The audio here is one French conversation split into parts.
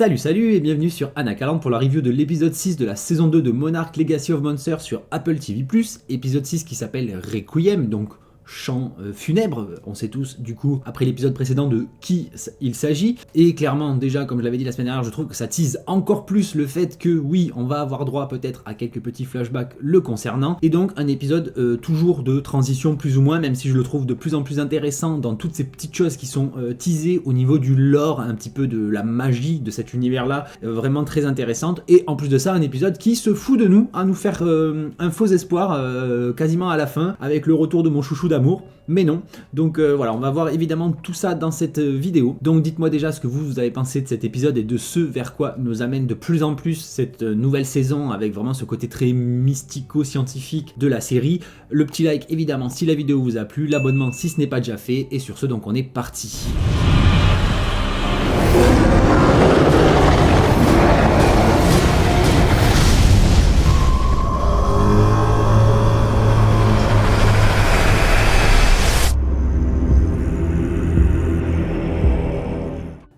Salut et bienvenue sur Anacaland pour la review de l'épisode 6 de la saison 2 de Monarch Legacy of Monsters sur Apple TV+, épisode 6 qui s'appelle Requiem, donc chant funèbre, on sait tous du coup après l'épisode précédent de qui il s'agit, et clairement déjà comme je l'avais dit la semaine dernière, je trouve que ça tease encore plus le fait que oui, on va avoir droit peut-être à quelques petits flashbacks le concernant, et donc un épisode toujours de transition plus ou moins, même si je le trouve de plus en plus intéressant dans toutes ces petites choses qui sont teasées au niveau du lore, un petit peu de la magie de cet univers là, vraiment très intéressante, et en plus de ça un épisode qui se fout de nous à nous faire un faux espoir quasiment à la fin, avec le retour de mon chouchou d'amour, mais non. Donc voilà, on va voir évidemment tout ça dans cette vidéo. Donc dites-moi déjà ce que vous avez pensé de cet épisode et de ce vers quoi nous amène de plus en plus cette nouvelle saison, avec vraiment ce côté très mystico-scientifique de la série. Le petit like évidemment si la vidéo vous a plu, l'abonnement si ce n'est pas déjà fait, et sur ce donc on est parti.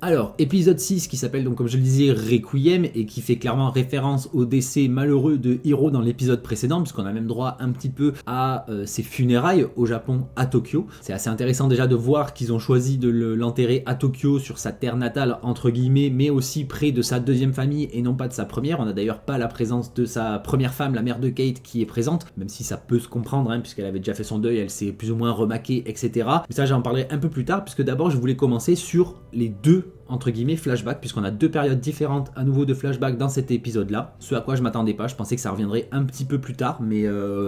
Alors, épisode 6 qui s'appelle donc comme je le disais Requiem et qui fait clairement référence au décès malheureux de Hiro dans l'épisode précédent, puisqu'on a même droit un petit peu à ses funérailles au Japon, à Tokyo. C'est assez intéressant déjà de voir qu'ils ont choisi de l'enterrer à Tokyo, sur sa terre natale entre guillemets, mais aussi près de sa deuxième famille et non pas de sa première. On n'a d'ailleurs pas la présence de sa première femme, la mère de Kate, qui est présente, même si ça peut se comprendre, hein, puisqu'elle avait déjà fait son deuil, elle s'est plus ou moins remaquée, etc. Mais ça j'en parlerai un peu plus tard, puisque d'abord je voulais commencer sur les deux entre guillemets flashback, puisqu'on a deux périodes différentes à nouveau de flashback dans cet épisode là, ce à quoi je m'attendais pas. Je pensais que ça reviendrait un petit peu plus tard, mais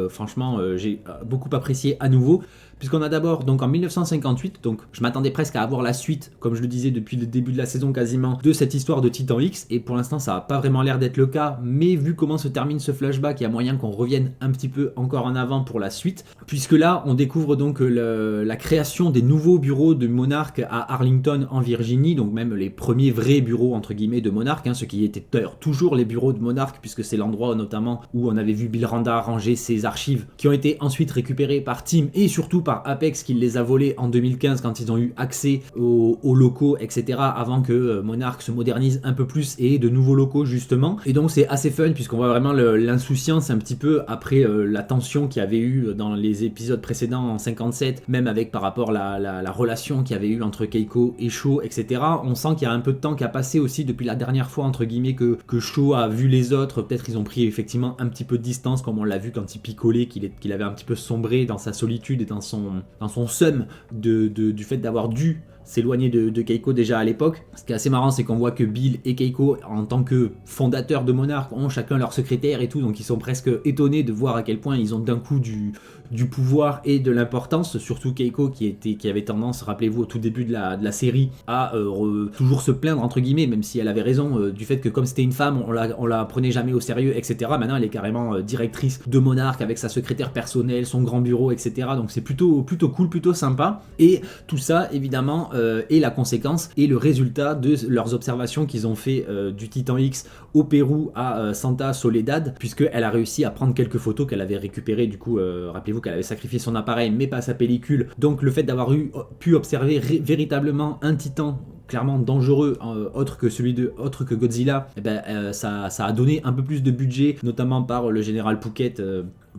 franchement j'ai beaucoup apprécié à nouveau, puisqu'on a d'abord donc en 1958, donc je m'attendais presque à avoir la suite, comme je le disais depuis le début de la saison quasiment, de cette histoire de Titan X, et pour l'instant ça n'a pas vraiment l'air d'être le cas, mais vu comment se termine ce flashback, il y a moyen qu'on revienne un petit peu encore en avant pour la suite, puisque là on découvre donc la création des nouveaux bureaux de Monarch à Arlington en Virginie, donc même les premiers vrais bureaux entre guillemets de Monarch, hein, ce qui étaient d'ailleurs toujours les bureaux de Monarch, puisque c'est l'endroit notamment où on avait vu Bill Randa ranger ses archives, qui ont été ensuite récupérées par Tim et surtout par Apex, qui les a volés en 2015 quand ils ont eu accès aux locaux, etc., avant que Monarch se modernise un peu plus et ait de nouveaux locaux justement. Et donc c'est assez fun, puisqu'on voit vraiment l'insouciance un petit peu après la tension qu'il y avait eu dans les épisodes précédents en 57, même avec par rapport à la relation qu'il y avait eu entre Keiko et Sho, etc. On sent qu'il y a un peu de temps qui a passé aussi depuis la dernière fois entre guillemets que Sho a vu les autres. Peut-être ils ont pris effectivement un petit peu de distance, comme on l'a vu quand il picolait, qu'il avait un petit peu sombré dans sa solitude et dans son seum du fait d'avoir dû s'éloigner de Keiko déjà à l'époque. Ce qui est assez marrant, c'est qu'on voit que Bill et Keiko, en tant que fondateurs de Monarch, ont chacun leur secrétaire et tout, donc ils sont presque étonnés de voir à quel point ils ont d'un coup du pouvoir et de l'importance, surtout Keiko qui avait tendance, rappelez-vous au tout début de la série, à toujours se plaindre entre guillemets, même si elle avait raison du fait que comme c'était une femme, on la prenait jamais au sérieux, etc. Maintenant elle est carrément directrice de Monarch avec sa secrétaire personnelle, son grand bureau, etc. Donc c'est plutôt cool, plutôt sympa, et tout ça évidemment est la conséquence et le résultat de leurs observations qu'ils ont fait du Titan X au Pérou à Santa Soledad, puisqu'elle a réussi à prendre quelques photos qu'elle avait récupérées du coup, rappelez-vous qu'elle avait sacrifié son appareil mais pas sa pellicule, donc le fait d'avoir pu observer véritablement un titan clairement dangereux, autre que Godzilla, ça a donné un peu plus de budget, notamment par le général Pouquet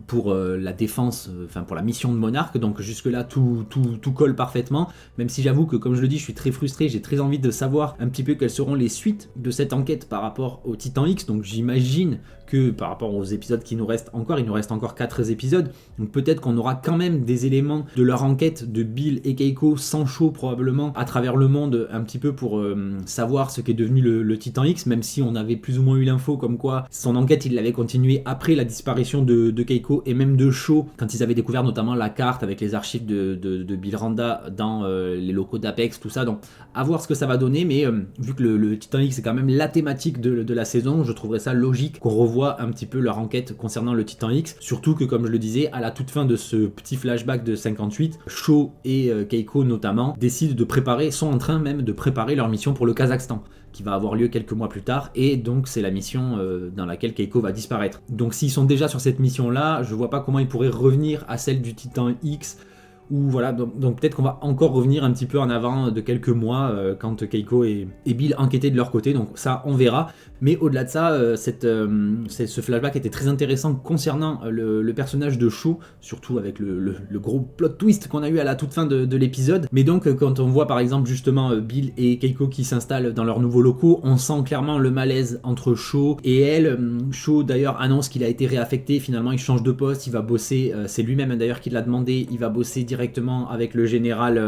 pour la défense, pour la mission de Monarch. Donc jusque là tout colle parfaitement, même si j'avoue que comme je le dis je suis très frustré, j'ai très envie de savoir un petit peu quelles seront les suites de cette enquête par rapport au Titan X. Donc j'imagine que par rapport aux épisodes qui nous restent encore, il nous reste encore 4 épisodes, donc peut-être qu'on aura quand même des éléments de leur enquête de Bill et Keiko sans Sho probablement à travers le monde un petit peu pour savoir ce qu'est devenu le Titan X, même si on avait plus ou moins eu l'info comme quoi son enquête il l'avait continué après la disparition de Keiko et même de Sho, quand ils avaient découvert notamment la carte avec les archives de Bill Randa dans les locaux d'Apex, tout ça. Donc à voir ce que ça va donner, mais vu que le Titan X c'est quand même la thématique de la saison, je trouverais ça logique qu'on revoie un petit peu leur enquête concernant le Titan X, surtout que comme je le disais, à la toute fin de ce petit flashback de 58, Sho et Keiko notamment sont en train même de préparer leur mission pour le Kazakhstan, qui va avoir lieu quelques mois plus tard, et donc c'est la mission dans laquelle Keiko va disparaître. Donc s'ils sont déjà sur cette mission là, je vois pas comment ils pourraient revenir à celle du Titan X ou voilà, donc peut-être qu'on va encore revenir un petit peu en avant de quelques mois quand Keiko et Bill enquêtaient de leur côté, donc ça on verra. Mais au-delà de ça, ce flashback était très intéressant concernant le personnage de Shaw, surtout avec le gros plot twist qu'on a eu à la toute fin de l'épisode. Mais donc quand on voit par exemple justement Bill et Keiko qui s'installent dans leurs nouveaux locaux, on sent clairement le malaise entre Shaw et elle. Shaw d'ailleurs annonce qu'il a été réaffecté, finalement il change de poste, il va bosser, c'est lui-même d'ailleurs qui l'a demandé, il va bosser directement avec le général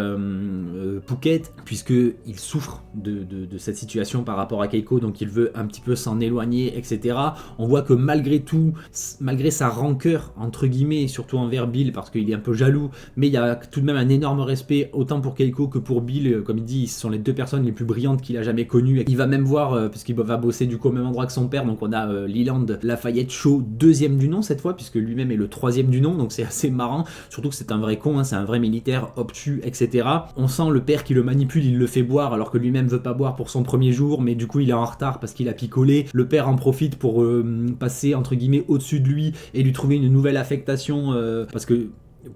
Puckett, puisqu'il souffre de cette situation par rapport à Keiko, donc il veut un petit peu s'en éloigner, etc. On voit que malgré tout, malgré sa rancœur, entre guillemets, surtout envers Bill, parce qu'il est un peu jaloux, mais il y a tout de même un énorme respect, autant pour Keiko que pour Bill. Comme il dit, ce sont les deux personnes les plus brillantes qu'il a jamais connues. Il va même voir, puisqu'il va bosser du coup au même endroit que son père, donc on a Leland Lafayette Shaw, deuxième du nom cette fois, puisque lui-même est le troisième du nom, donc c'est assez marrant, surtout que c'est un vrai con, hein, c'est un vrai militaire, obtus, etc. On sent le père qui le manipule, il le fait boire, alors que lui-même veut pas boire pour son premier jour, mais du coup il est en retard parce qu'il a picolé. Le père en profite pour passer entre guillemets au-dessus de lui et lui trouver une nouvelle affectation, parce que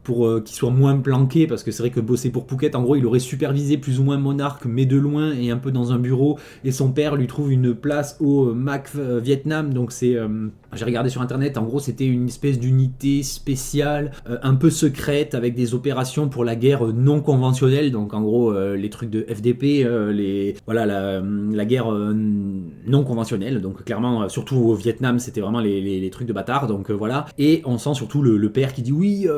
pour qu'il soit moins planqué, parce que c'est vrai que bosser pour Puckett, en gros il aurait supervisé plus ou moins Monarch, mais de loin et un peu dans un bureau, et son père lui trouve une place au MAC Vietnam, donc c'est j'ai regardé sur internet, en gros c'était une espèce d'unité spéciale, un peu secrète, avec des opérations pour la guerre non conventionnelle, donc en gros les trucs de FDP, la guerre non conventionnelle, donc clairement surtout au Vietnam c'était vraiment les trucs de bâtards, donc voilà, et on sent surtout le père qui dit oui,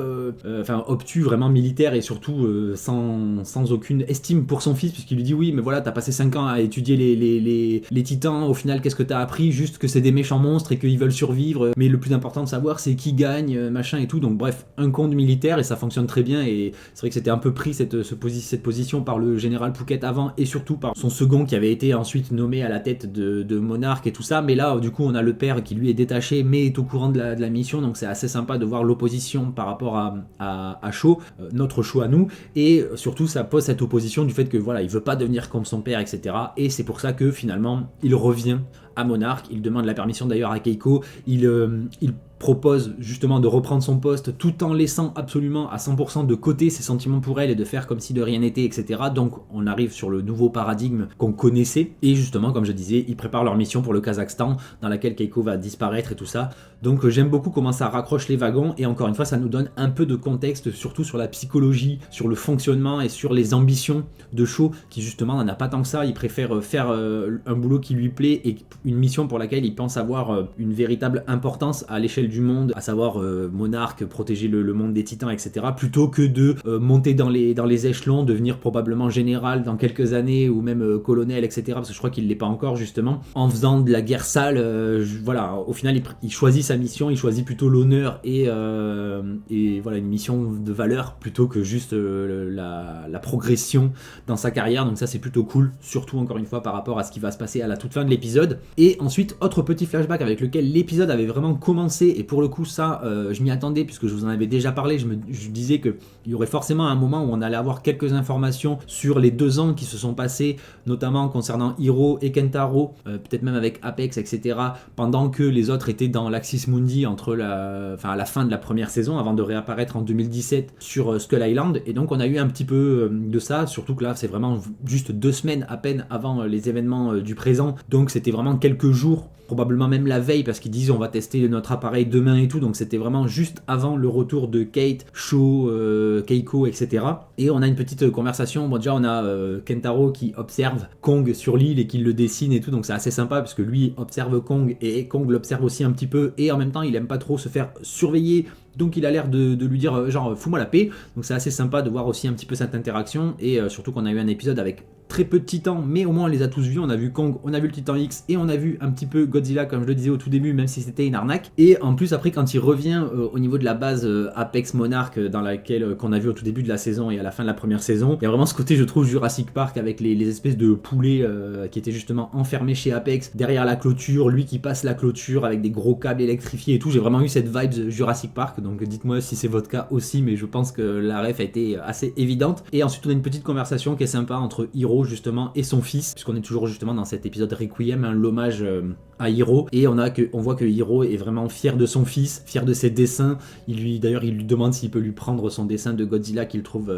obtus, vraiment militaire, et surtout sans aucune estime pour son fils, puisqu'il lui dit oui mais voilà t'as passé 5 ans à étudier les titans, au final qu'est-ce que t'as appris, juste que c'est des méchants monstres et qu'ils veulent survivre, mais le plus important de savoir c'est qui gagne, machin et tout, donc bref, un conte militaire, et ça fonctionne très bien, et c'est vrai que c'était un peu pris cette position par le général Puckett avant, et surtout par son second qui avait été ensuite nommé à la tête de Monarch et tout ça, mais là du coup on a le père qui lui est détaché mais est au courant de la mission, donc c'est assez sympa de voir l'opposition par rapport à Shaw, notre Shaw à nous, et surtout ça pose cette opposition du fait que voilà, il veut pas devenir comme son père, etc. Et c'est pour ça que finalement il revient à Monarch, il demande la permission d'ailleurs à Keiko, il propose justement de reprendre son poste tout en laissant absolument à 100% de côté ses sentiments pour elle et de faire comme si de rien n'était, etc. Donc on arrive sur le nouveau paradigme qu'on connaissait, et justement comme je disais, ils préparent leur mission pour le Kazakhstan dans laquelle Keiko va disparaître et tout ça. Donc j'aime beaucoup comment ça raccroche les wagons, et encore une fois ça nous donne un peu de contexte surtout sur la psychologie, sur le fonctionnement et sur les ambitions de Shaw, qui justement n'en a pas tant que ça, il préfère faire un boulot qui lui plaît et une mission pour laquelle il pense avoir une véritable importance à l'échelle du monde, à savoir Monarch, protéger le monde des titans, etc., plutôt que de monter dans les échelons, devenir probablement général dans quelques années, ou même colonel, etc., parce que je crois qu'il ne l'est pas encore justement, en faisant de la guerre sale. Voilà, au final il choisit sa mission, il choisit plutôt l'honneur et voilà, une mission de valeur plutôt que juste la progression dans sa carrière, donc ça c'est plutôt cool, surtout encore une fois par rapport à ce qui va se passer à la toute fin de l'épisode. Et ensuite, autre petit flashback avec lequel l'épisode avait vraiment commencé, et pour le coup ça je m'y attendais puisque je vous en avais déjà parlé, je disais qu'il y aurait forcément un moment où on allait avoir quelques informations sur les 2 ans qui se sont passés, notamment concernant Hiro et Kentaro, peut-être même avec Apex, etc., pendant que les autres étaient dans l'Axis Mundi à la fin de la première saison, avant de réapparaître en 2017 sur Skull Island. Et donc on a eu un petit peu de ça, surtout que là c'est vraiment juste 2 semaines à peine avant les événements du présent, donc c'était vraiment quelques jours, probablement même la veille, parce qu'ils disent on va tester notre appareil demain et tout, donc c'était vraiment juste avant le retour de Kate, Shaw, Keiko, etc. Et on a une petite conversation, bon déjà on a Kentaro qui observe Kong sur l'île et qui le dessine et tout, donc c'est assez sympa parce que lui observe Kong et Kong l'observe aussi un petit peu, et en même temps il aime pas trop se faire surveiller, donc il a l'air de lui dire genre fous-moi la paix, donc c'est assez sympa de voir aussi un petit peu cette interaction, et surtout qu'on a eu un épisode avec très peu de titans, mais au moins on les a tous vus, on a vu Kong, on a vu le Titan X, et on a vu un petit peu Godzilla comme je le disais au tout début, même si c'était une arnaque. Et en plus après quand il revient au niveau de la base Apex Monarch dans laquelle qu'on a vu au tout début de la saison et à la fin de la première saison, il y a vraiment ce côté je trouve Jurassic Park avec les espèces de poulets qui étaient justement enfermés chez Apex derrière la clôture, lui qui passe la clôture avec des gros câbles électrifiés et tout, j'ai vraiment eu cette vibe Jurassic Park, donc dites-moi si c'est votre cas aussi, mais je pense que la ref a été assez évidente. Et ensuite on a une petite conversation qui est sympa entre Hiro justement et son fils, puisqu'on est toujours justement dans cet épisode Requiem, l'hommage à Hiro, et on voit que Hiro est vraiment fier de son fils, fier de ses dessins. D'ailleurs il lui demande s'il peut lui prendre son dessin de Godzilla qu'il trouve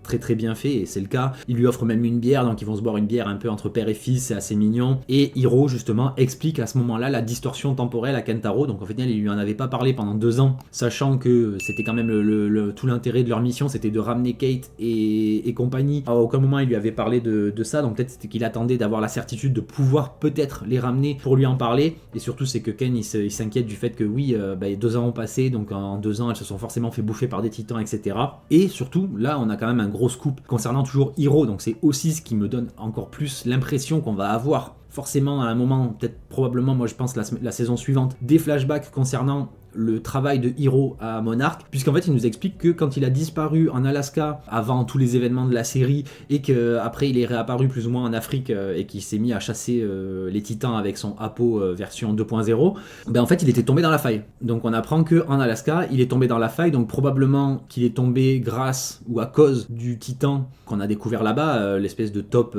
très très bien fait, et c'est le cas. Il lui offre même une bière, donc ils vont se boire une bière un peu entre père et fils, c'est assez mignon. Et Hiro justement explique à ce moment-là la distorsion temporelle à Kentaro, donc en fait il lui en avait pas parlé pendant 2 ans, sachant que c'était quand même tout l'intérêt de leur mission, c'était de ramener Kate et compagnie. À aucun moment il lui avait parlé de ça, donc peut-être c'était qu'il attendait d'avoir la certitude de pouvoir peut-être les ramener pour lui en parler. Et surtout c'est que Ken il s'inquiète du fait que oui, 2 ans ont passé, donc en 2 ans elles se sont forcément fait bouffer par des titans, etc. Et surtout là on a quand même un gros scoop concernant toujours Hiro, donc c'est aussi ce qui me donne encore plus l'impression qu'on va avoir forcément à un moment, peut-être probablement, moi je pense la saison suivante, des flashbacks concernant le travail de Hiro à Monarch, puisqu'en fait il nous explique que quand il a disparu en Alaska avant tous les événements de la série, et qu'après il est réapparu plus ou moins en Afrique et qu'il s'est mis à chasser les titans avec son Apo version 2.0, en fait il était tombé dans la faille. Donc on apprend qu'en Alaska il est tombé dans la faille, donc probablement qu'il est tombé grâce ou à cause du titan qu'on a découvert là-bas, l'espèce de top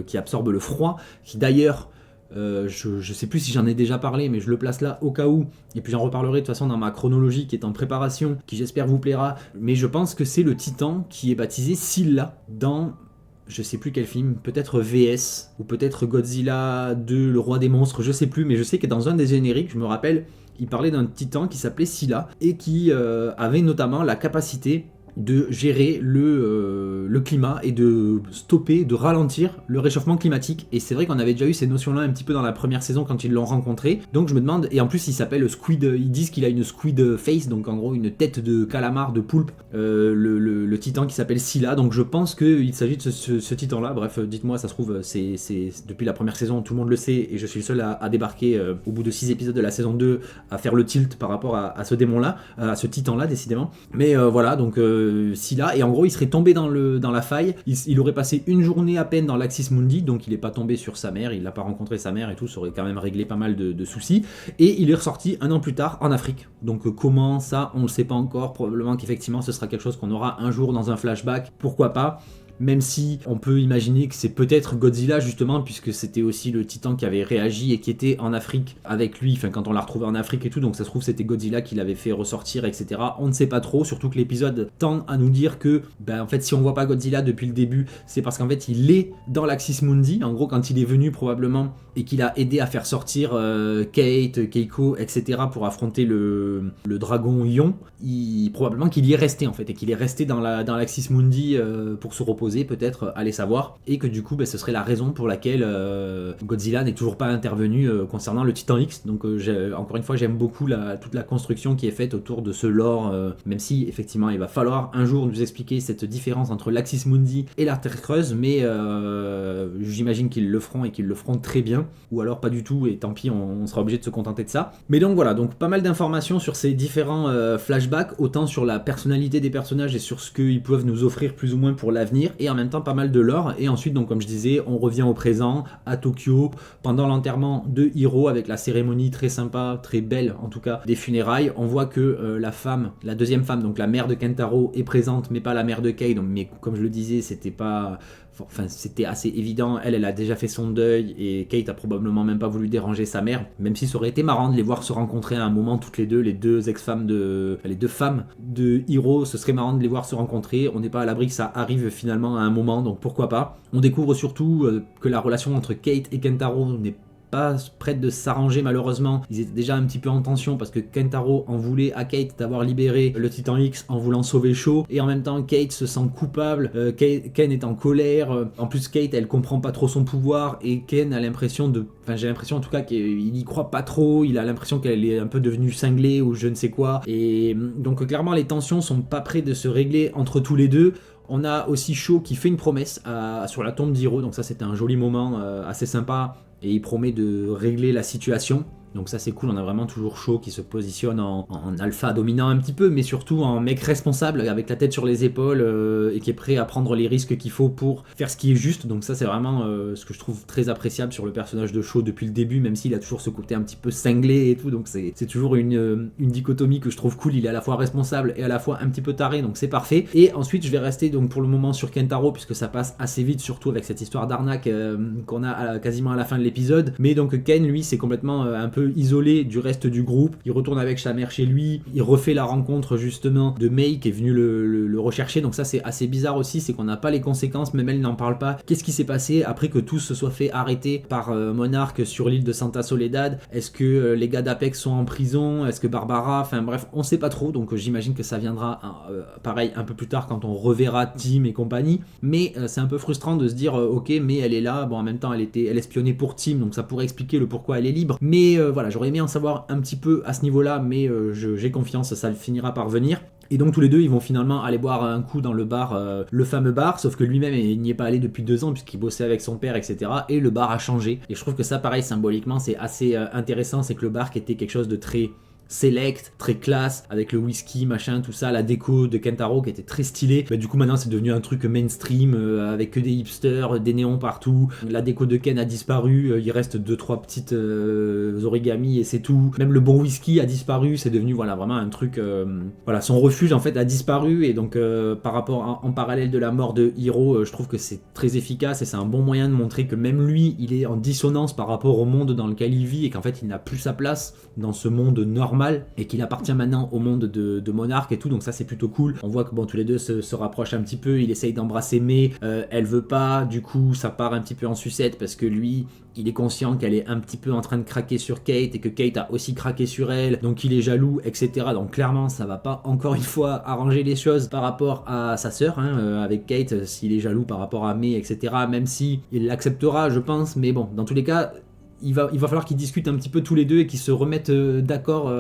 qui absorbe le froid, qui d'ailleurs je sais plus si j'en ai déjà parlé, mais je le place là au cas où, et puis j'en reparlerai de toute façon dans ma chronologie qui est en préparation, qui j'espère vous plaira. Mais je pense que c'est le titan qui est baptisé Scylla dans je sais plus quel film, peut-être VS ou peut-être Godzilla 2, le roi des monstres, je sais plus, mais je sais que dans un des génériques, je me rappelle, il parlait d'un titan qui s'appelait Scylla et qui avait notamment la capacité de gérer le climat et de stopper, de ralentir le réchauffement climatique. Et c'est vrai qu'on avait déjà eu ces notions-là un petit peu dans la première saison quand ils l'ont rencontré. Donc je me demande, et en plus il s'appelle Squid, ils disent qu'il a une squid face, donc en gros une tête de calamar, de poulpe, le titan qui s'appelle Scylla. Donc je pense qu'il s'agit de ce titan-là. Bref, dites-moi, ça se trouve, c'est depuis la première saison, tout le monde le sait, et je suis le seul à débarquer au bout de 6 épisodes de la saison 2, à faire le tilt par rapport à ce démon-là, à ce titan-là décidément. Mais voilà, donc Scylla, et en gros il serait tombé dans la faille, il aurait passé une journée à peine dans l'Axis Mundi, donc il n'est pas tombé sur sa mère, il n'a pas rencontré sa mère et tout, ça aurait quand même réglé pas mal de soucis, et il est ressorti 1 an plus tard en Afrique. Donc comment ça, on ne le sait pas encore, probablement qu'effectivement ce sera quelque chose qu'on aura un jour dans un flashback, pourquoi pas. Même si on peut imaginer que c'est peut-être Godzilla justement, puisque c'était aussi le titan qui avait réagi et qui était en Afrique avec lui, enfin quand on l'a retrouvé en Afrique et tout, donc ça se trouve c'était Godzilla qui l'avait fait ressortir, etc. On ne sait pas trop, surtout que l'épisode tend à nous dire que en fait si on voit pas Godzilla depuis le début, c'est parce qu'en fait il est dans l'Axis Mundi, en gros quand il est venu probablement, et qu'il a aidé à faire sortir Kate, Keiko, etc. pour affronter le dragon Ion, probablement qu'il y est resté en fait, et qu'il est resté dans l'Axis Mundi pour se reposer, peut-être, allez savoir, et que du coup ce serait la raison pour laquelle Godzilla n'est toujours pas intervenu concernant le Titan X. Donc encore une fois j'aime beaucoup toute la construction qui est faite autour de ce lore, même si effectivement il va falloir un jour nous expliquer cette différence entre l'Axis Mundi et la Terre Creuse, mais j'imagine qu'ils le feront et qu'ils le feront très bien, ou alors pas du tout, et tant pis, on sera obligé de se contenter de ça. Mais donc voilà, donc pas mal d'informations sur ces différents flashbacks, autant sur la personnalité des personnages et sur ce qu'ils peuvent nous offrir plus ou moins pour l'avenir, et en même temps pas mal de lore. Et ensuite, donc comme je disais, on revient au présent, à Tokyo, pendant l'enterrement de Hiro, avec la cérémonie très sympa, très belle en tout cas, des funérailles. On voit que la deuxième femme, donc la mère de Kentaro, est présente, mais pas la mère de Kei. Donc, mais comme je le disais, c'était assez évident, elle a déjà fait son deuil, et Kate a probablement même pas voulu déranger sa mère, même si ça aurait été marrant de les voir se rencontrer à un moment toutes les deux, les deux femmes de Hiro, ce serait marrant de les voir se rencontrer. On n'est pas à l'abri que ça arrive finalement à un moment, donc pourquoi pas. On découvre surtout que la relation entre Kate et Kentaro n'est pas prête de s'arranger malheureusement. Ils étaient déjà un petit peu en tension parce que Kentaro en voulait à Kate d'avoir libéré le Titan X en voulant sauver Sho, et en même temps Kate se sent coupable, Ken est en colère, en plus Kate elle comprend pas trop son pouvoir, et Ken a l'impression j'ai l'impression en tout cas qu'il y croit pas trop, il a l'impression qu'elle est un peu devenue cinglée ou je ne sais quoi, et donc clairement les tensions sont pas prêtes de se régler entre tous les deux. On a aussi Sho qui fait une promesse sur la tombe d'Hiro, donc ça c'était un joli moment assez sympa, et il promet de régler la situation. Donc ça c'est cool, on a vraiment toujours Shaw qui se positionne en alpha dominant un petit peu, mais surtout en mec responsable avec la tête sur les épaules et qui est prêt à prendre les risques qu'il faut pour faire ce qui est juste. Donc ça c'est vraiment ce que je trouve très appréciable sur le personnage de Shaw depuis le début, même s'il a toujours ce côté un petit peu cinglé et tout, donc c'est toujours une dichotomie que je trouve cool. Il est à la fois responsable et à la fois un petit peu taré, donc c'est parfait. Et ensuite je vais rester donc pour le moment sur Kentaro puisque ça passe assez vite, surtout avec cette histoire d'arnaque qu'on a quasiment à la fin de l'épisode. Mais donc Ken lui c'est complètement un peu isolé du reste du groupe, il retourne avec sa mère chez lui, il refait la rencontre justement de Mei qui est venue le rechercher, donc ça c'est assez bizarre aussi, c'est qu'on n'a pas les conséquences, même elle n'en parle pas. Qu'est-ce qui s'est passé après que tous se soient fait arrêter par Monarch sur l'île de Santa Soledad? Est-ce que les gars d'Apex sont en prison? Est-ce que Barbara, enfin bref, on sait pas trop, donc j'imagine que ça viendra pareil un peu plus tard quand on reverra Tim et compagnie, mais c'est un peu frustrant de se dire ok mais elle est là, bon en même temps elle espionnait pour Tim, donc ça pourrait expliquer le pourquoi elle est libre, mais voilà, j'aurais aimé en savoir un petit peu à ce niveau-là, mais j'ai confiance, ça finira par venir. Et donc tous les deux ils vont finalement aller boire un coup dans le bar, le fameux bar, sauf que lui-même il n'y est pas allé depuis 2 ans puisqu'il bossait avec son père, etc. Et le bar a changé. Et je trouve que ça pareil symboliquement c'est assez intéressant, c'est que le bar qui était quelque chose de très select, très classe, avec le whisky, machin, tout ça, la déco de Kentaro qui était très stylée. Bah, du coup maintenant c'est devenu un truc mainstream avec que des hipsters, des néons partout. La déco de Ken a disparu, il reste 2-3 petites origami et c'est tout. Même le bon whisky a disparu, c'est devenu voilà vraiment un truc. Voilà, son refuge en fait a disparu et donc par rapport en parallèle de la mort de Hiro, je trouve que c'est très efficace et c'est un bon moyen de montrer que même lui il est en dissonance par rapport au monde dans lequel il vit et qu'en fait il n'a plus sa place dans ce monde normal et qu'il appartient maintenant au monde de Monarch et tout, donc ça c'est plutôt cool. On voit que bon tous les deux se rapprochent un petit peu, il essaye d'embrasser Mei, elle veut pas, du coup ça part un petit peu en sucette parce que lui il est conscient qu'elle est un petit peu en train de craquer sur Kate et que Kate a aussi craqué sur elle, donc il est jaloux, etc. Donc clairement ça va pas encore une fois arranger les choses par rapport à sa sœur, avec Kate, s'il est jaloux par rapport à Mei, etc. Même si il l'acceptera je pense, mais bon dans tous les cas il va falloir qu'ils discutent un petit peu tous les deux et qu'ils se remettent d'accord,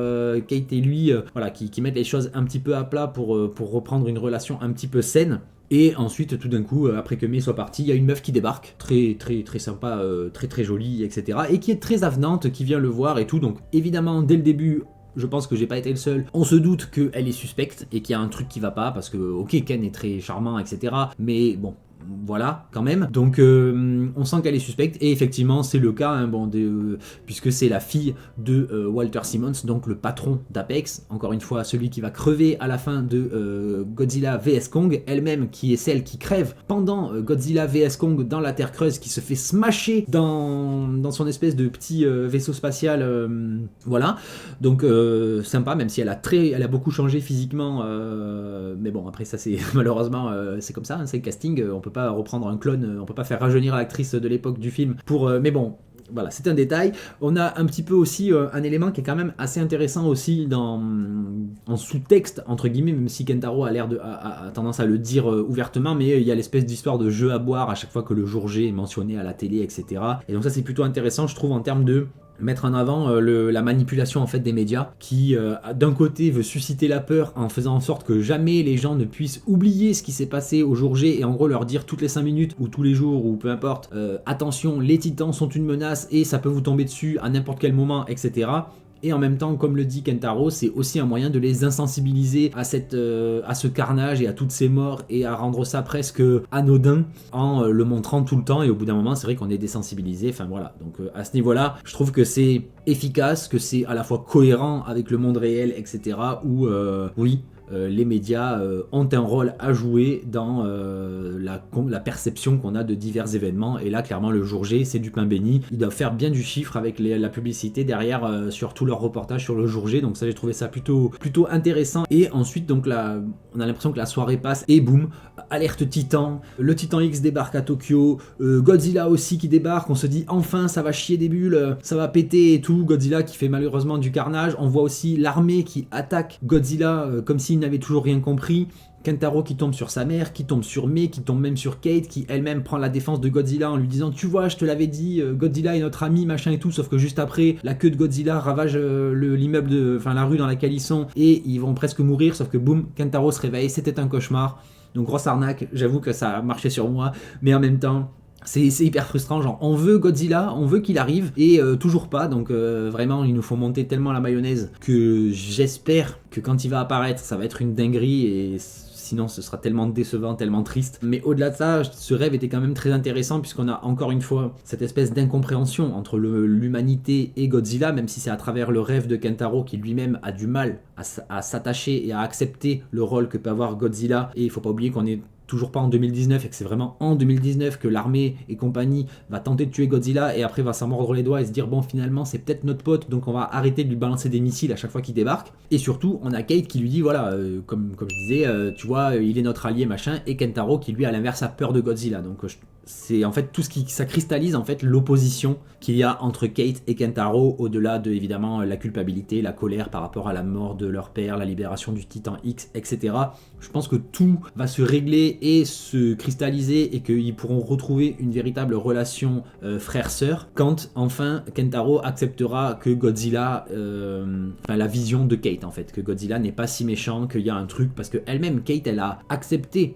Kate et lui, voilà, qui mettent les choses un petit peu à plat pour reprendre une relation un petit peu saine. Et ensuite, tout d'un coup, après que Mei soit partie, il y a une meuf qui débarque, très très très sympa, très très jolie, etc. Et qui est très avenante, qui vient le voir et tout. Donc évidemment, dès le début, je pense que j'ai pas été le seul. On se doute qu'elle est suspecte et qu'il y a un truc qui va pas parce que, ok, Ken est très charmant, etc. Mais bon, voilà, quand même. Donc, on sent qu'elle est suspecte et effectivement, c'est le cas, puisque c'est la fille de Walter Simmons, donc le patron d'Apex. Encore une fois, celui qui va crever à la fin de Godzilla vs Kong, elle-même qui est celle qui crève pendant Godzilla vs Kong dans la Terre creuse, qui se fait smasher dans son espèce de petit vaisseau spatial. Voilà. Donc, sympa, même si elle a beaucoup changé physiquement. Mais bon, après, ça, c'est malheureusement, c'est comme ça, hein, c'est le casting. On peut pas reprendre un clone, on peut pas faire rajeunir l'actrice de l'époque du film pour. Mais bon. Voilà, c'est un détail. On a un petit peu aussi un élément qui est quand même assez intéressant aussi en sous-texte, entre guillemets, même si Kentaro a tendance à le dire ouvertement, mais il y a l'espèce d'histoire de jeu à boire à chaque fois que le jour J est mentionné à la télé, etc. Et donc ça c'est plutôt intéressant, je trouve, en termes de mettre en avant la manipulation en fait des médias qui d'un côté veut susciter la peur en faisant en sorte que jamais les gens ne puissent oublier ce qui s'est passé au jour J et en gros leur dire toutes les 5 minutes ou tous les jours ou peu importe attention, les titans sont une menace et ça peut vous tomber dessus à n'importe quel moment, etc. Et en même temps, comme le dit Kentaro, c'est aussi un moyen de les insensibiliser à ce carnage et à toutes ces morts et à rendre ça presque anodin en le montrant tout le temps. Et au bout d'un moment, c'est vrai qu'on est désensibilisé. Enfin voilà. Donc à ce niveau-là, je trouve que c'est efficace, que c'est à la fois cohérent avec le monde réel, etc. Où oui. Les médias ont un rôle à jouer dans la perception qu'on a de divers événements et là clairement le jour J c'est du pain béni, ils doivent faire bien du chiffre avec la publicité derrière sur tous leurs reportages sur le jour J, donc ça j'ai trouvé ça plutôt intéressant. Et ensuite donc là on a l'impression que la soirée passe et boum, alerte Titan, le Titan X débarque à Tokyo, Godzilla aussi qui débarque, on se dit enfin ça va chier des bulles, ça va péter et tout, Godzilla qui fait malheureusement du carnage, on voit aussi l'armée qui attaque Godzilla comme s'il n'avait toujours rien compris, Kentaro qui tombe sur sa mère, qui tombe sur Mei, qui tombe même sur Kate, qui elle-même prend la défense de Godzilla en lui disant tu vois je te l'avais dit, Godzilla est notre ami machin et tout, sauf que juste après la queue de Godzilla ravage l'immeuble la rue dans laquelle ils sont et ils vont presque mourir, sauf que boum, Kentaro se réveille, c'était un cauchemar. Donc grosse arnaque, j'avoue que ça a marché sur moi, mais en même temps C'est hyper frustrant, genre on veut Godzilla, on veut qu'il arrive et toujours pas, donc vraiment ils nous font monter tellement la mayonnaise que j'espère que quand il va apparaître ça va être une dinguerie et sinon ce sera tellement décevant, tellement triste. Mais au-delà de ça, ce rêve était quand même très intéressant puisqu'on a encore une fois cette espèce d'incompréhension entre l'humanité et Godzilla, même si c'est à travers le rêve de Kentaro qui lui-même a du mal à s'attacher et à accepter le rôle que peut avoir Godzilla. Et il faut pas oublier qu'on est toujours pas en 2019 et que c'est vraiment en 2019 que l'armée et compagnie va tenter de tuer Godzilla et après va s'en mordre les doigts et se dire bon finalement c'est peut-être notre pote donc on va arrêter de lui balancer des missiles à chaque fois qu'il débarque. Et surtout on a Kate qui lui dit voilà comme je disais tu vois il est notre allié machin, et Kentaro qui lui à l'inverse a peur de Godzilla. Donc c'est en fait tout ce qui ça cristallise en fait l'opposition qu'il y a entre Kate et Kentaro, au-delà de évidemment la culpabilité, la colère par rapport à la mort de leur père, la libération du Titan X, etc. Je pense que tout va se régler et se cristalliser et qu'ils pourront retrouver une véritable relation frère-sœur quand enfin Kentaro acceptera que Godzilla, la vision de Kate en fait, que Godzilla n'est pas si méchant, qu'il y a un truc, parce que elle-même Kate elle a accepté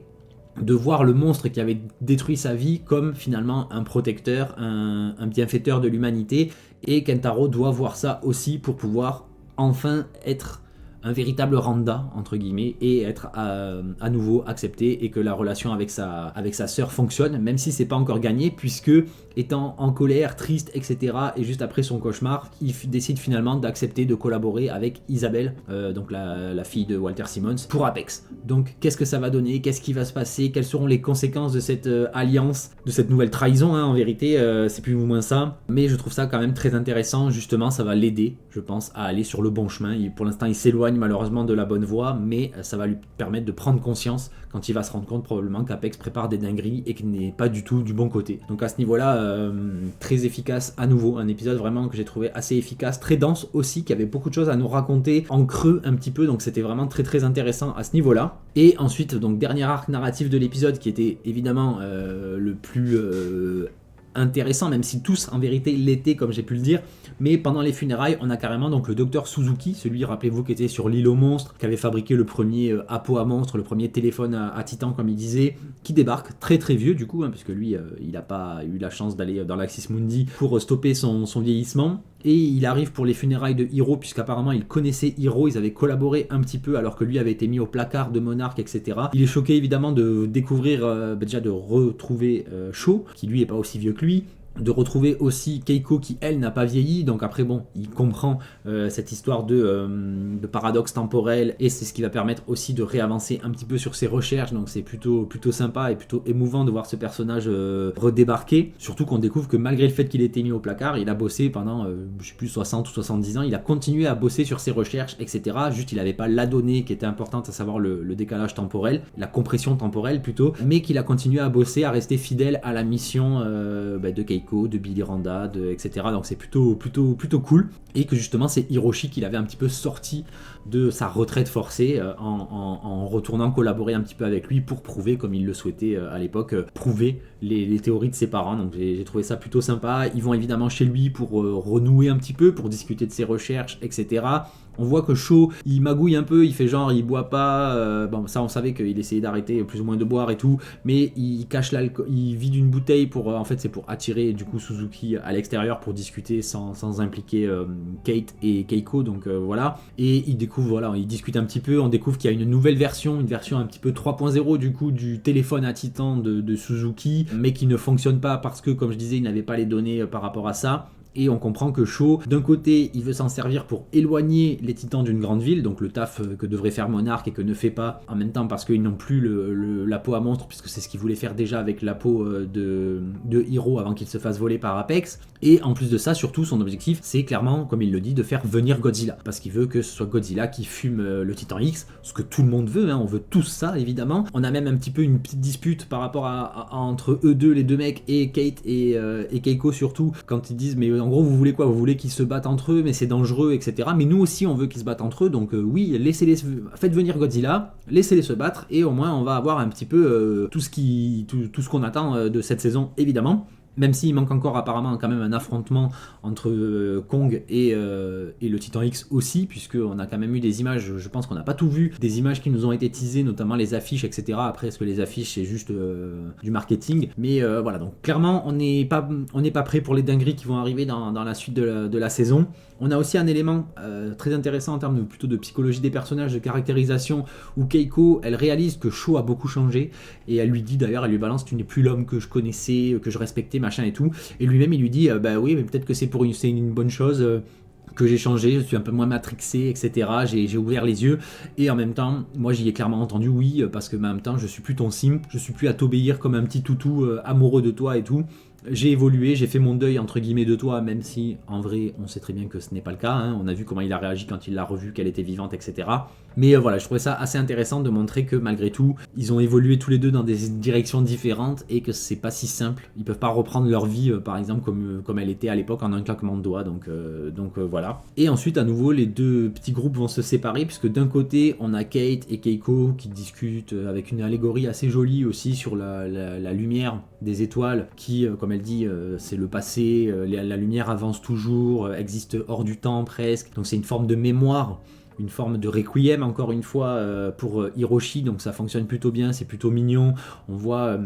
de voir le monstre qui avait détruit sa vie comme finalement un protecteur, un bienfaiteur de l'humanité, et Kentaro doit voir ça aussi pour pouvoir enfin être un véritable Randa entre guillemets et être à nouveau accepté et que la relation avec sa sœur fonctionne, même si c'est pas encore gagné puisque étant en colère, triste, etc. et juste après son cauchemar, il décide finalement d'accepter de collaborer avec Isabelle, donc la fille de Walter Simmons, pour Apex. Donc qu'est-ce que ça va donner, qu'est-ce qui va se passer, quelles seront les conséquences de cette alliance, de cette nouvelle trahison en vérité, c'est plus ou moins ça, mais je trouve ça quand même très intéressant, justement ça va l'aider je pense à aller sur le bon chemin. Pour l'instant il s'éloigne malheureusement de la bonne voie, mais ça va lui permettre de prendre conscience quand il va se rendre compte probablement qu'Apex prépare des dingueries et qu'il n'est pas du tout du bon côté. Donc à ce niveau-là, très efficace à nouveau, un épisode vraiment que j'ai trouvé assez efficace, très dense aussi, qui avait beaucoup de choses à nous raconter en creux un petit peu, donc c'était vraiment très très intéressant à ce niveau-là. Et ensuite, donc dernier arc narratif de l'épisode qui était évidemment le plus intéressant, même si tous en vérité l'étaient comme j'ai pu le dire, mais pendant les funérailles on a carrément donc le docteur Suzuki, celui rappelez-vous qui était sur l'île aux monstres, qui avait fabriqué le premier Apo à monstres, le premier téléphone à Titan comme il disait, qui débarque très très vieux du coup, puisque lui il n'a pas eu la chance d'aller dans l'Axis Mundi pour stopper son vieillissement. Et il arrive pour les funérailles de Hiro, puisqu'apparemment il connaissait Hiro, ils avaient collaboré un petit peu alors que lui avait été mis au placard de Monarque, etc. Il est choqué évidemment de découvrir, déjà de retrouver Sho, qui lui est pas aussi vieux que lui, de retrouver aussi Keiko qui elle n'a pas vieilli, donc après bon il comprend cette histoire de paradoxe temporel et c'est ce qui va permettre aussi de réavancer un petit peu sur ses recherches, donc c'est plutôt sympa et plutôt émouvant de voir ce personnage redébarquer, surtout qu'on découvre que malgré le fait qu'il ait été mis au placard, il a bossé pendant je sais plus 60 ou 70 ans, il a continué à bosser sur ses recherches, etc. Juste il n'avait pas la donnée qui était importante, à savoir le décalage temporel, la compression temporelle plutôt, mais qu'il a continué à bosser, à rester fidèle à la mission de Keiko, de Billy Randa, etc. Donc c'est plutôt cool. Et que justement c'est Hiroshi qui l'avait un petit peu sorti de sa retraite forcée en retournant collaborer un petit peu avec lui pour prouver, comme il le souhaitait à l'époque, prouver les théories de ses parents. Donc j'ai trouvé ça plutôt sympa. Ils vont évidemment chez lui pour renouer un petit peu, pour discuter de ses recherches, etc. On voit que Sho, il magouille un peu, il fait genre, il boit pas, bon ça on savait qu'il essayait d'arrêter plus ou moins de boire et tout, mais il cache l'alcool, il vide une bouteille pour, en fait c'est pour attirer du coup Suzuki à l'extérieur pour discuter sans impliquer Kate et Keiko, donc voilà, et il découvre, voilà, il discute un petit peu, on découvre qu'il y a une nouvelle version, une version un petit peu 3.0 du coup du téléphone à Titan de Suzuki, mais qui ne fonctionne pas parce que comme je disais il n'avait pas les données par rapport à ça. Et on comprend que Sho, d'un côté, il veut s'en servir pour éloigner les titans d'une grande ville, donc le taf que devrait faire Monarch et que ne fait pas, en même temps parce qu'ils n'ont plus la peau à monstre, puisque c'est ce qu'il voulait faire déjà avec la peau de Hiro avant qu'il se fasse voler par Apex. Et en plus de ça, surtout, son objectif, c'est clairement, comme il le dit, de faire venir Godzilla, parce qu'il veut que ce soit Godzilla qui fume le Titan X, ce que tout le monde veut, on veut tous ça, évidemment. On a même un petit peu une petite dispute par rapport entre eux deux, les deux mecs, et Kate et Keiko surtout, quand ils disent, mais en gros vous voulez quoi, vous voulez qu'ils se battent entre eux mais c'est dangereux, etc. Mais nous aussi on veut qu'ils se battent entre eux, donc oui, faites venir Godzilla, laissez-les se battre et au moins on va avoir un petit peu tout ce qu'on attend de cette saison évidemment. Même s'il manque encore apparemment quand même un affrontement entre Kong et le Titan X aussi, puisqu'on a quand même eu des images, je pense qu'on n'a pas tout vu, des images qui nous ont été teasées, notamment les affiches, etc. Après, est-ce que les affiches c'est juste du marketing? Mais voilà, donc clairement, on n'est pas prêt pour les dingueries qui vont arriver dans la suite de la saison. On a aussi un élément très intéressant en termes plutôt de psychologie des personnages, de caractérisation, où Keiko, elle réalise que Shaw a beaucoup changé, et elle lui dit d'ailleurs, elle lui balance, tu n'es plus l'homme que je connaissais, que je respectais, machin et tout. Et lui-même, il lui dit, bah oui, mais peut-être que c'est une bonne chose. Que j'ai changé, je suis un peu moins matrixé, etc. J'ai ouvert les yeux, et en même temps, moi j'y ai clairement entendu oui, parce que en même temps, je suis plus ton simp, je suis plus à t'obéir comme un petit toutou amoureux de toi et tout. J'ai évolué, j'ai fait mon deuil entre guillemets de toi, même si en vrai on sait très bien que ce n'est pas le cas, hein. On a vu comment il a réagi quand il l'a revue, qu'elle était vivante, etc. Mais voilà, je trouvais ça assez intéressant de montrer que malgré tout, ils ont évolué tous les deux dans des directions différentes et que c'est pas si simple. Ils peuvent pas reprendre leur vie, par exemple, comme elle était à l'époque en un claquement de doigts, donc voilà. Et ensuite, à nouveau, les deux petits groupes vont se séparer, puisque d'un côté, on a Kate et Keiko qui discutent avec une allégorie assez jolie aussi sur la lumière des étoiles qui, comme elle dit, c'est le passé, la lumière avance toujours, existe hors du temps presque, donc c'est une forme de mémoire, une forme de requiem encore une fois pour Hiroshi, donc ça fonctionne plutôt bien, c'est plutôt mignon. On voit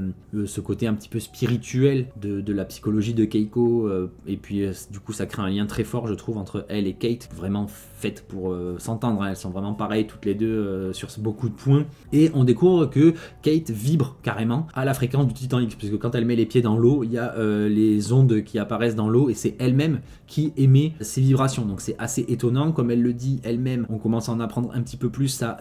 ce côté un petit peu spirituel de la psychologie de Keiko, et puis du coup ça crée un lien très fort je trouve entre elle et Kate, vraiment faites pour s'entendre, hein. Elles sont vraiment pareilles toutes les deux sur beaucoup de points, et on découvre que Kate vibre carrément à la fréquence du Titan X, puisque quand elle met les pieds dans l'eau, il y a les ondes qui apparaissent dans l'eau, et c'est elle-même qui émet ces vibrations, donc c'est assez étonnant. Comme elle le dit elle-même, on commence à en apprendre un petit peu plus. Ça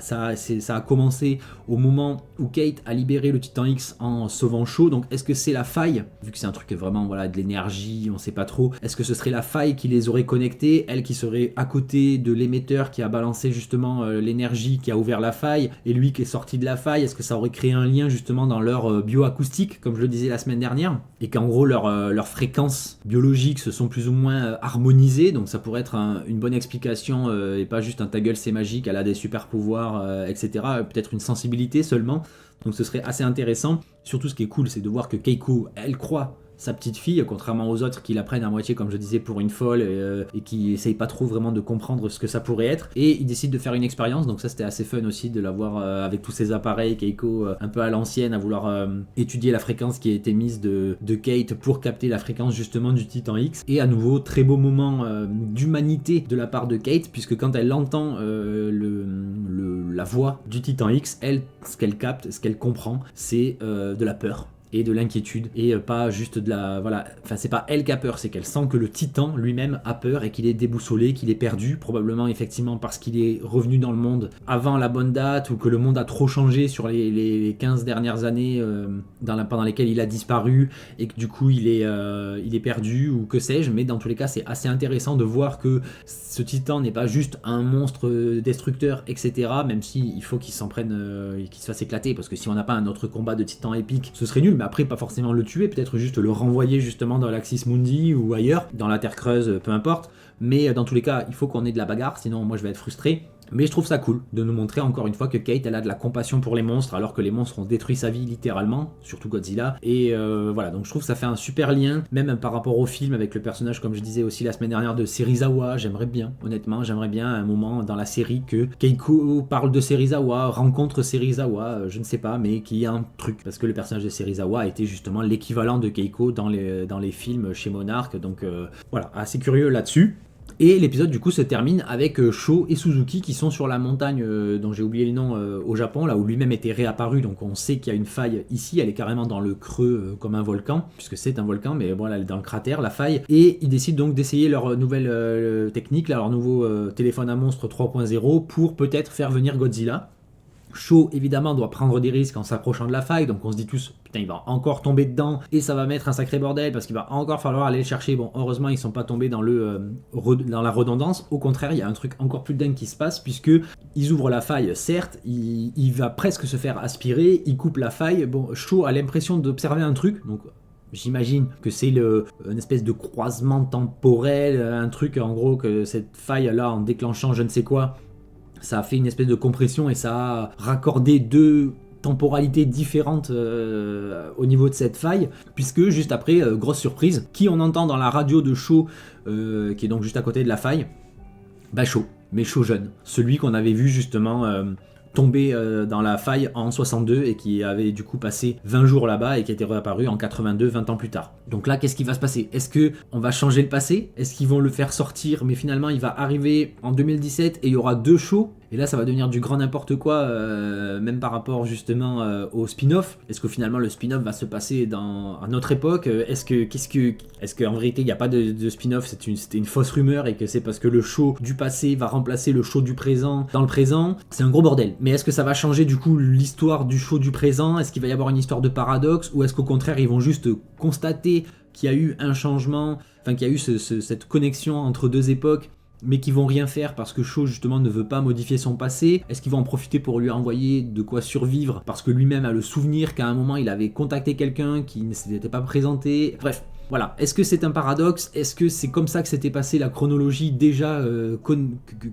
a commencé au moment où Kate a libéré le Titan X en sauvant Shaw, donc est-ce que c'est la faille, vu que c'est un truc vraiment voilà, de l'énergie, on sait pas trop, est-ce que ce serait la faille qui les aurait connectés, elle qui serait à côté de l'émetteur qui a balancé justement l'énergie qui a ouvert la faille, et lui qui est sorti de la faille, est-ce que ça aurait créé un lien justement dans leur bioacoustique, comme je le disais la semaine dernière, et qu'en gros leurs fréquences biologiques se sont plus ou moins harmonisées, donc ça pourrait être une bonne explication, et pas juste un ta gueule c'est magique, elle a des super pouvoirs, etc. Peut-être une sensibilité seulement, donc ce serait assez intéressant. Surtout ce qui est cool, c'est de voir que Keiko, elle croit sa petite fille, contrairement aux autres qui la prennent à moitié, comme je disais, pour une folle, et qui essayent pas trop vraiment de comprendre ce que ça pourrait être, et ils décident de faire une expérience, donc ça c'était assez fun aussi de la voir avec tous ces appareils, Keiko un peu à l'ancienne, à vouloir étudier la fréquence qui a été mise de Kate pour capter la fréquence justement du Titan X, et à nouveau très beau moment d'humanité de la part de Kate, puisque quand elle entend la voix du Titan X, elle, ce qu'elle capte, ce qu'elle comprend, c'est de la peur et de l'inquiétude, et pas juste de la... Voilà, enfin c'est pas elle qui a peur, c'est qu'elle sent que le titan lui-même a peur et qu'il est déboussolé, qu'il est perdu, probablement effectivement parce qu'il est revenu dans le monde avant la bonne date, ou que le monde a trop changé sur les 15 dernières années pendant lesquelles il a disparu, et que du coup il est perdu, ou que sais-je, mais dans tous les cas c'est assez intéressant de voir que ce titan n'est pas juste un monstre destructeur, etc., même s'il faut qu'il s'en prenne, qu'il se fasse éclater, parce que si on n'a pas un autre combat de titan épique, ce serait nul, mais après pas forcément le tuer, peut-être juste le renvoyer justement dans l'Axis Mundi ou ailleurs, dans la Terre creuse, peu importe, mais dans tous les cas il faut qu'on ait de la bagarre, sinon moi je vais être frustré. Mais je trouve ça cool de nous montrer encore une fois que Kate elle a de la compassion pour les monstres, alors que les monstres ont détruit sa vie littéralement, surtout Godzilla, et voilà, donc je trouve que ça fait un super lien, même par rapport au film, avec le personnage, comme je disais aussi la semaine dernière, de Serizawa. J'aimerais bien, honnêtement, j'aimerais bien un moment dans la série que Keiko parle de Serizawa, rencontre Serizawa, je ne sais pas, mais qu'il y a un truc, parce que le personnage de Serizawa a été justement l'équivalent de Keiko dans les films chez Monarch, donc voilà, assez curieux là-dessus. Et l'épisode du coup se termine avec Shaw et Suzuki qui sont sur la montagne dont j'ai oublié le nom au Japon, là où lui-même était réapparu, donc on sait qu'il y a une faille ici, elle est carrément dans le creux comme un volcan, puisque c'est un volcan, mais voilà, elle est dans le cratère, la faille, et ils décident donc d'essayer leur nouvelle technique, là, leur nouveau téléphone à monstre 3.0 pour peut-être faire venir Godzilla. Shaw évidemment doit prendre des risques en s'approchant de la faille, donc on se dit tous putain il va encore tomber dedans et ça va mettre un sacré bordel parce qu'il va encore falloir aller le chercher. Bon, heureusement ils sont pas tombés dans la redondance, au contraire il y a un truc encore plus dingue qui se passe, puisque ils ouvrent la faille, certes il va presque se faire aspirer, il coupe la faille. Bon, Shaw a l'impression d'observer un truc, donc j'imagine que c'est une espèce de croisement temporel, un truc en gros, que cette faille là en déclenchant je ne sais quoi, ça a fait une espèce de compression et ça a raccordé deux temporalité différente au niveau de cette faille, puisque juste après, grosse surprise, qui on entend dans la radio de Shaw, qui est donc juste à côté de la faille, bah Shaw, mais Shaw jeune, celui qu'on avait vu justement tombé dans la faille en 62 et qui avait du coup passé 20 jours là-bas et qui était réapparu en 82, 20 ans plus tard. Donc là, qu'est-ce qui va se passer? Est-ce qu'on va changer le passé? Est-ce qu'ils vont le faire sortir, mais finalement il va arriver en 2017 et il y aura 2 shows? Et là, ça va devenir du grand n'importe quoi, même par rapport justement au spin-off. Est-ce que finalement le spin-off va se passer à notre époque? Est-ce qu'en vérité il n'y a pas de spin-off? C'était une fausse rumeur et que c'est parce que le show du passé va remplacer le show du présent dans le présent? C'est un gros bordel. Mais est-ce que ça va changer du coup l'histoire du show du présent? Est-ce qu'il va y avoir une histoire de paradoxe? Ou est-ce qu'au contraire ils vont juste constater qu'il y a eu un changement, enfin qu'il y a eu cette connexion entre 2 époques, mais qui vont rien faire parce que Shaw justement ne veut pas modifier son passé? Est-ce qu'ils vont en profiter pour lui envoyer de quoi survivre parce que lui-même a le souvenir qu'à un moment il avait contacté quelqu'un qui ne s'était pas présenté? Bref, voilà. Est-ce que c'est un paradoxe? Est-ce que c'est comme ça que s'était passé la chronologie déjà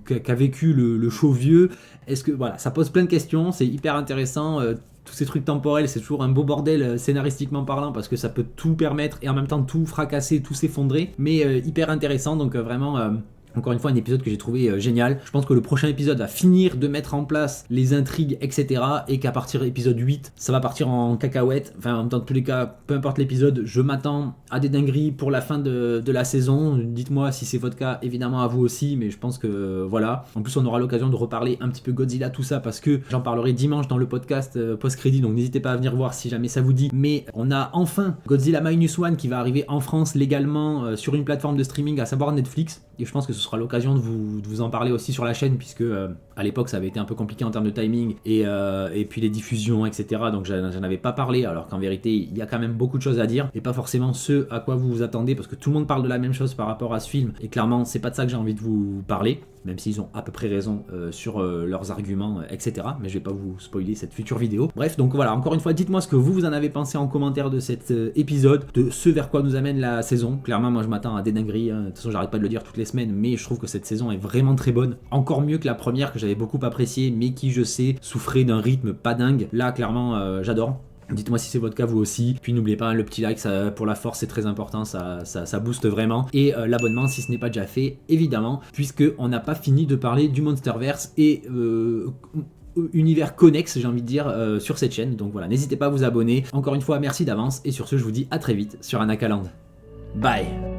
qu'a vécu le Shaw vieux? Est-ce que voilà, ça pose plein de questions, c'est hyper intéressant. Tous ces trucs temporels, c'est toujours un beau bordel scénaristiquement parlant parce que ça peut tout permettre et en même temps tout fracasser, tout s'effondrer, mais hyper intéressant, donc vraiment encore une fois un épisode que j'ai trouvé génial. Je pense que le prochain épisode va finir de mettre en place les intrigues, etc. et qu'à partir de l'épisode 8, ça va partir en cacahuète. Enfin, en même temps, dans tous les cas, peu importe l'épisode, je m'attends à des dingueries pour la fin de la saison. Dites-moi si c'est votre cas, évidemment à vous aussi, mais je pense que voilà. En plus, on aura l'occasion de reparler un petit peu Godzilla, tout ça, parce que j'en parlerai dimanche dans le podcast post-crédit, donc n'hésitez pas à venir voir si jamais ça vous dit. Mais on a enfin Godzilla Minus One qui va arriver en France légalement sur une plateforme de streaming, à savoir Netflix, et je pense que ce sera l'occasion de vous en parler aussi sur la chaîne, puisque à l'époque ça avait été un peu compliqué en termes de timing et puis les diffusions, etc. Donc j'en avais pas parlé, alors qu'en vérité il y a quand même beaucoup de choses à dire et pas forcément ce à quoi vous vous attendez, parce que tout le monde parle de la même chose par rapport à ce film et clairement c'est pas de ça que j'ai envie de vous parler, même s'ils ont à peu près raison sur leurs arguments, etc. Mais je vais pas vous spoiler cette future vidéo. Bref, donc voilà, encore une fois, dites-moi ce que vous en avez pensé en commentaire de cet épisode, de ce vers quoi nous amène la saison. Clairement, moi je m'attends à des dingueries, hein. De toute façon j'arrête pas de le dire toutes les semaines, mais je trouve que cette saison est vraiment très bonne. Encore mieux que la première que j'avais beaucoup appréciée, mais qui, je sais, souffrait d'un rythme pas dingue. Là, clairement, j'adore. Dites-moi si c'est votre cas vous aussi. Puis n'oubliez pas, le petit like ça, pour la force c'est très important, ça booste vraiment. Et l'abonnement si ce n'est pas déjà fait, évidemment, puisque on n'a pas fini de parler du Monsterverse et univers connexe, j'ai envie de dire, sur cette chaîne. Donc voilà, n'hésitez pas à vous abonner. Encore une fois, merci d'avance. Et sur ce, je vous dis à très vite sur Anakaland. Bye.